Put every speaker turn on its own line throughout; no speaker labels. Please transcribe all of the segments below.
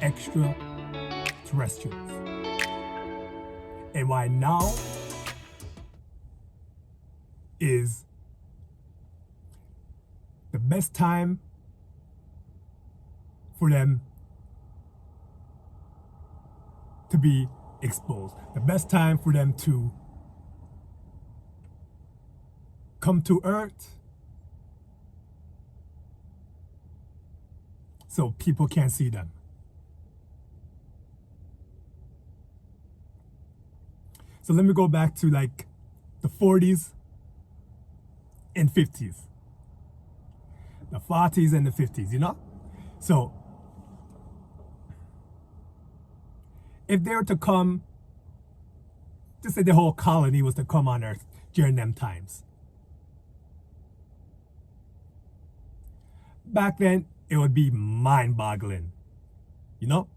extraterrestrials. And why now is the best time for them to be exposed. The best time for them to come to Earth so people can't see them. So let me go back to like the 40s and 50s. The 40s and the 50s, you know? So if they were to come, just say the whole colony was to come on Earth during them times. Back then, it would be mind-boggling, you know?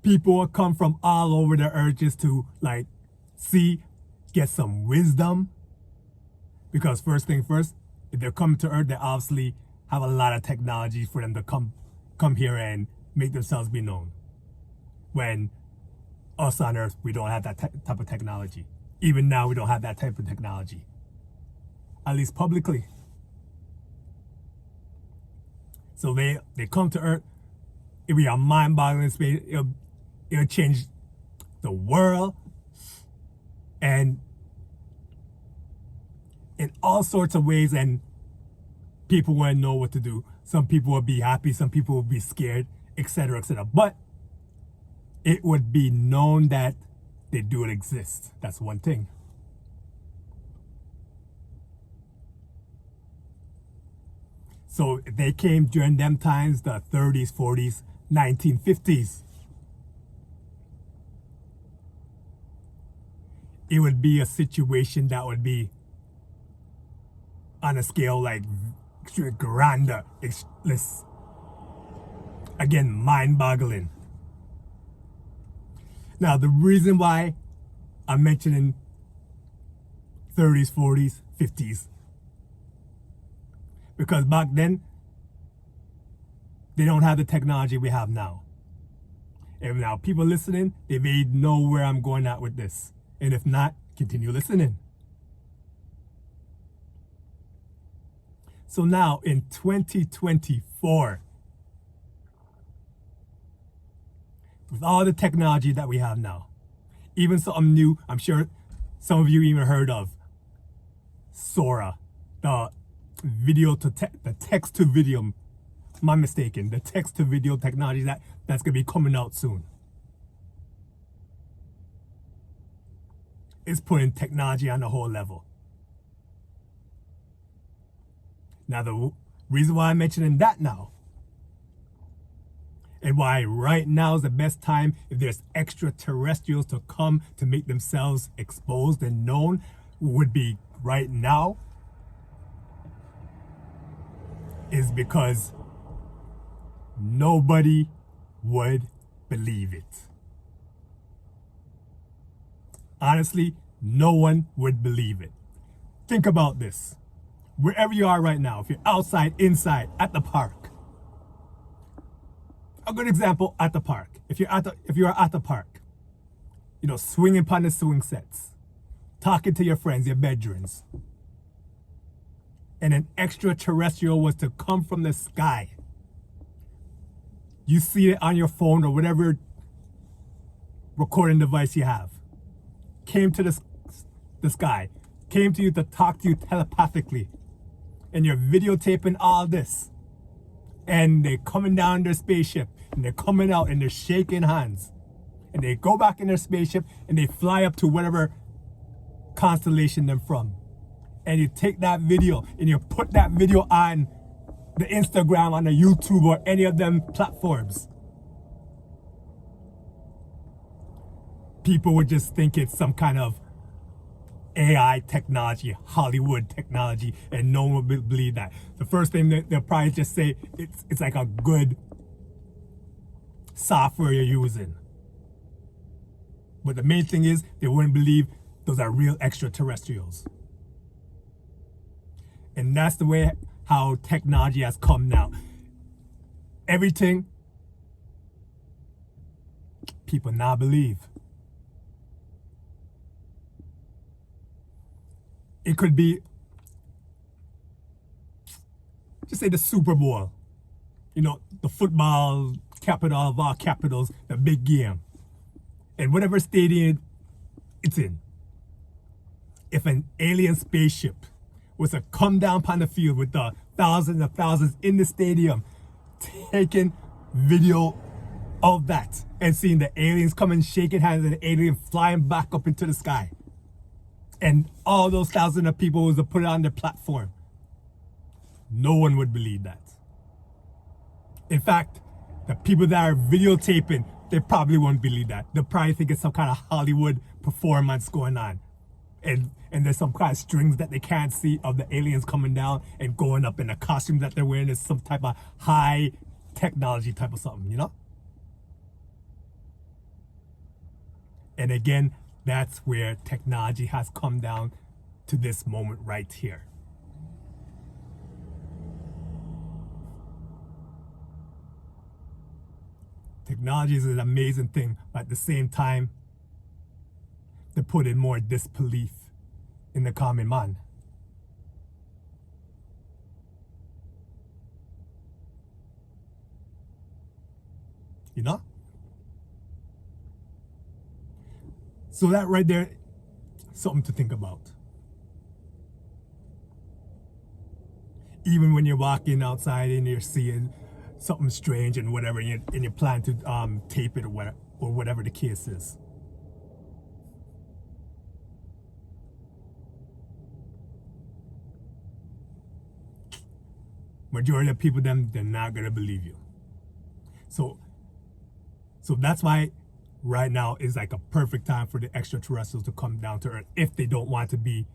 People would come from all over the earth just to like see, get some wisdom. Because first thing first, if they're coming to Earth, they obviously have a lot of technology for them to come here and make themselves be known. When us on Earth, we don't have that type of technology. Even now, we don't have that type of technology. At least publicly. So they come to Earth, it'll be a mind-boggling space, it'll change the world, and in all sorts of ways, and people wouldn't know what to do. Some people would be happy, some people would be scared, etc., etc. But it would be known that they do exist. That's one thing. So they came during them times, the 30s, 40s, 1950s. It would be a situation that would be on a scale like grander, again, mind-boggling. Now, the reason why I'm mentioning 30s, 40s, 50s, because back then, they don't have the technology we have now. And now people listening, they may know where I'm going at with this. And if not, continue listening. So now in 2024, with all the technology that we have now, even something new, I'm sure some of you even heard of Sora, the text to video, my mistaken, the text to video technology that's gonna be coming out soon. It's putting technology on a whole level. Now the reason why I'm mentioning that now, and why right now is the best time if there's extraterrestrials to come to make themselves exposed and known, would be right now, is because nobody would believe it. Honestly, no one would believe it. Think about this. Wherever you are right now, if you're outside, inside, at the park. A good example, at the park. If you're at the park, you know, swinging upon the swing sets, talking to your friends, your bedrooms, and an extraterrestrial was to come from the sky. You see it on your phone or whatever recording device you have. Came to the sky, came to you to talk to you telepathically, and you're videotaping all this. And they're coming down their spaceship, and they're coming out, and they're shaking hands. And they go back in their spaceship, and they fly up to whatever constellation they're from. And you take that video, and you put that video on the Instagram, on the YouTube, or any of them platforms. People would just think it's some kind of AI technology, Hollywood technology, and no one would believe that. The first thing they'll probably just say, it's like a good software you're using. But the main thing is, they wouldn't believe those are real extraterrestrials. And that's the way how technology has come now. Everything people now believe. It could be, just say the Super Bowl, you know, the football capital of all capitals, the big game. And whatever stadium it's in, if an alien spaceship was to come down upon the field with the thousands and thousands in the stadium, taking video of that and seeing the aliens coming, shaking hands, and the alien flying back up into the sky, and all those thousands of people was to put it on their platform, no one would believe that. In fact, the people that are videotaping, they probably won't believe that. They'll probably think it's some kind of Hollywood performance going on. And there's some kind of strings that they can't see of the aliens coming down and going up, in the costume that they're wearing is some type of high technology type of something, you know? And again, that's where technology has come down to this moment right here. Technology is an amazing thing, but at the same time, they put in more disbelief in the common man. You know? So that right there, something to think about. Even when you're walking outside and you're seeing something strange and whatever, and you plan to tape it or whatever the case is. Majority of people, they're not gonna believe you. So that's why right now is like a perfect time for the extraterrestrials to come down to Earth if they want to be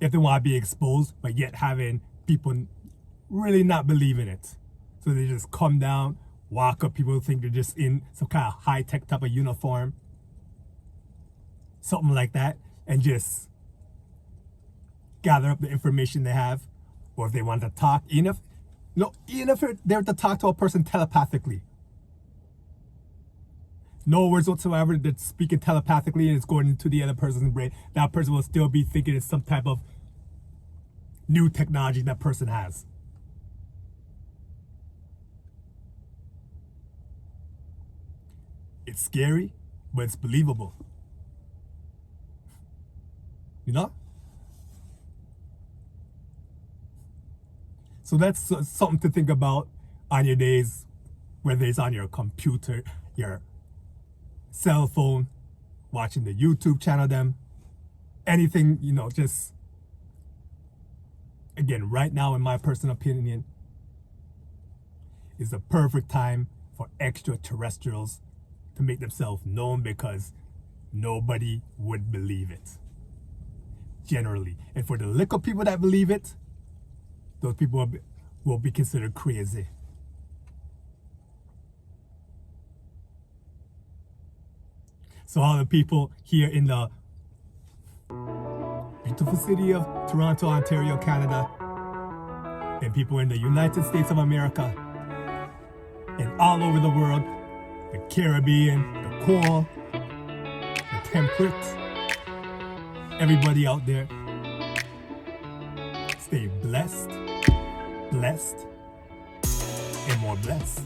exposed, but yet having people really not believing it. So they just come down, walk up, people think they're just in some kind of high-tech type of uniform, something like that, and just gather up the information they have, or if they want to talk, even if they're to talk to a person telepathically. No words whatsoever, they're speaking telepathically and it's going into the other person's brain. That person will still be thinking it's some type of new technology that person has. It's scary, but it's believable. You know? So that's something to think about on your days, whether it's on your computer, your cell phone, watching the YouTube channel, anything, just, again, right now, in my personal opinion, is the perfect time for extraterrestrials to make themselves known, because nobody would believe it, generally. And for the little people that believe it, those people will be considered crazy. So all the people here in the beautiful city of Toronto, Ontario, Canada, and people in the United States of America, and all over the world, the Caribbean, the coral, the temperate, everybody out there, stay blessed, and more blessed.